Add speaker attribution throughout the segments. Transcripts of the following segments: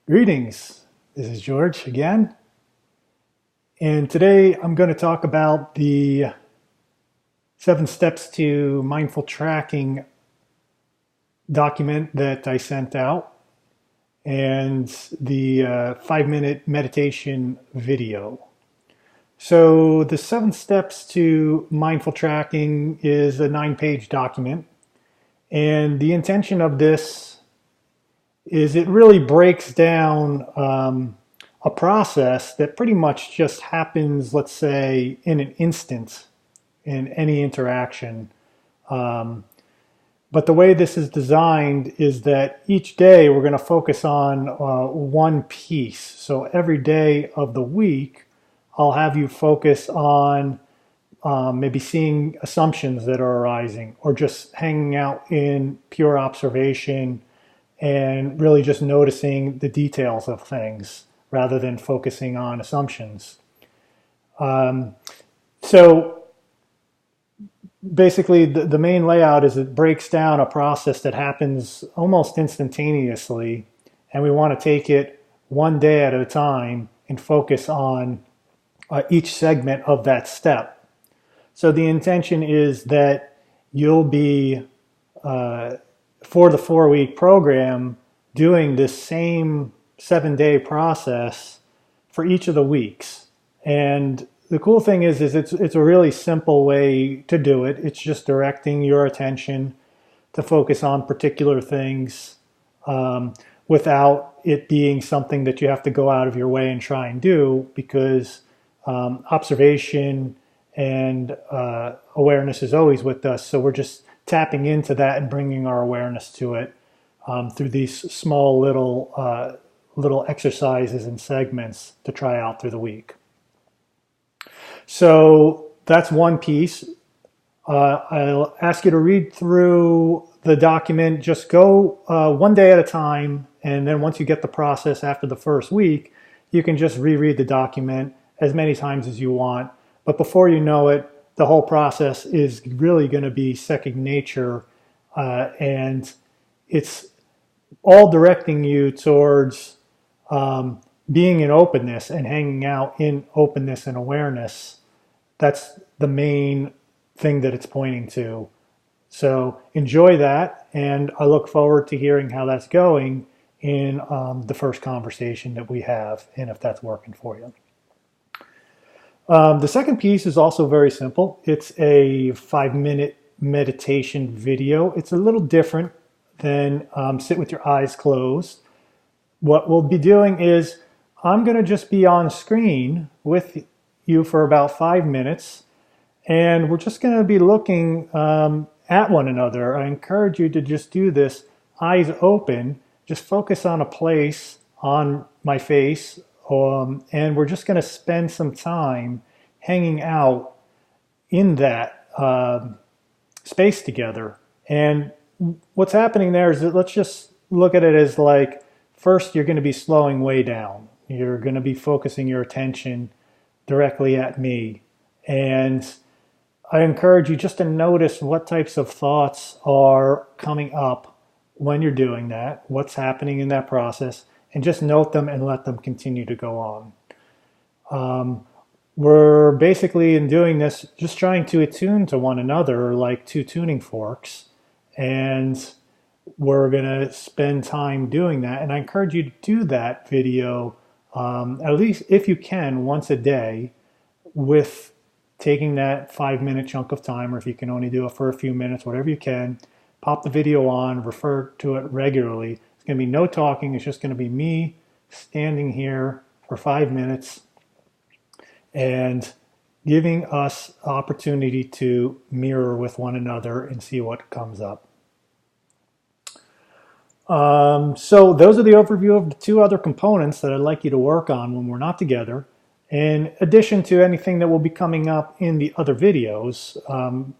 Speaker 1: Greetings, this is George again, and today I'm going to talk about the 7 steps to mindful tracking document that I sent out and the 5-minute meditation video. So the 7 steps to mindful tracking is a 9-page document, and the intention of this is it really breaks down a process that pretty much just happens, let's say, in an instant in any interaction. Um, but the way this is designed is that each day we're going to focus on one piece. So every day of the week, I'll have you focus on maybe seeing assumptions that are arising or just hanging out in pure observation and really just noticing the details of things rather than focusing on assumptions. Um, so basically, the main layout is it breaks down a process that happens almost instantaneously, and we want to take it one day at a time and focus on each segment of that step. So the intention is that you'll be uh, for the 4-week program doing this same 7-day process for each of the weeks. And the cool thing is it's a really simple way to do it. It's just directing your attention to focus on particular things um, without it being something that you have to go out of your way and try and do, because observation and awareness is always with us. So we're just tapping into that and bringing our awareness to it through these small little exercises and segments to try out through the week. So that's one piece. I'll ask you to read through the document. Just go one day at a time, and then once you get the process after the first week, you can just reread the document as many times as you want. But before you know it, the whole process is really going to be second nature, and it's all directing you towards being in openness and hanging out in openness and awareness. That's the main thing that it's pointing to. So enjoy that, and I look forward to hearing how that's going in the first conversation that we have, and if that's working for you. The second piece is also very simple. It's a 5-minute meditation video. It's a little different than sit with your eyes closed. What we'll be doing is I'm going to just be on screen with you for about 5 minutes, and we're just going to be looking at one another. I encourage you to just do this eyes open, just focus on a place on my face, and we're just going to spend some time hanging out in that space together. And what's happening there is that let's just look at it as like, first you're going to be slowing way down. You're going to be focusing your attention directly at me. And I encourage you just to notice what types of thoughts are coming up when you're doing that, what's happening in that process, and just note them and let them continue to go on. We're basically, in doing this, just trying to attune to one another like two tuning forks, and we're going to spend time doing that. And I encourage you to do that video at least, if you can, once a day, with taking that 5-minute chunk of time, or if you can only do it for a few minutes, whatever you can, pop the video on, refer to it regularly. It's going to be no talking. It's just going to be me standing here for 5 minutes and giving us opportunity to mirror with one another and see what comes up. So those are the overview of the 2 other components that I'd like you to work on when we're not together, in addition to anything that will be coming up in the other videos.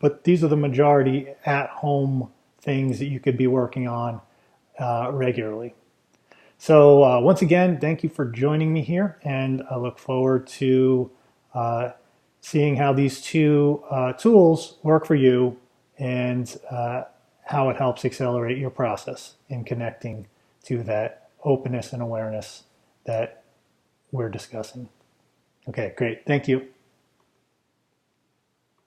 Speaker 1: But these are the majority at-home things that you could be working on regularly. So once again, thank you for joining me here, and I look forward to seeing how these 2 tools work for you, and how it helps accelerate your process in connecting to that openness and awareness that we're discussing. Okay, great. Thank you.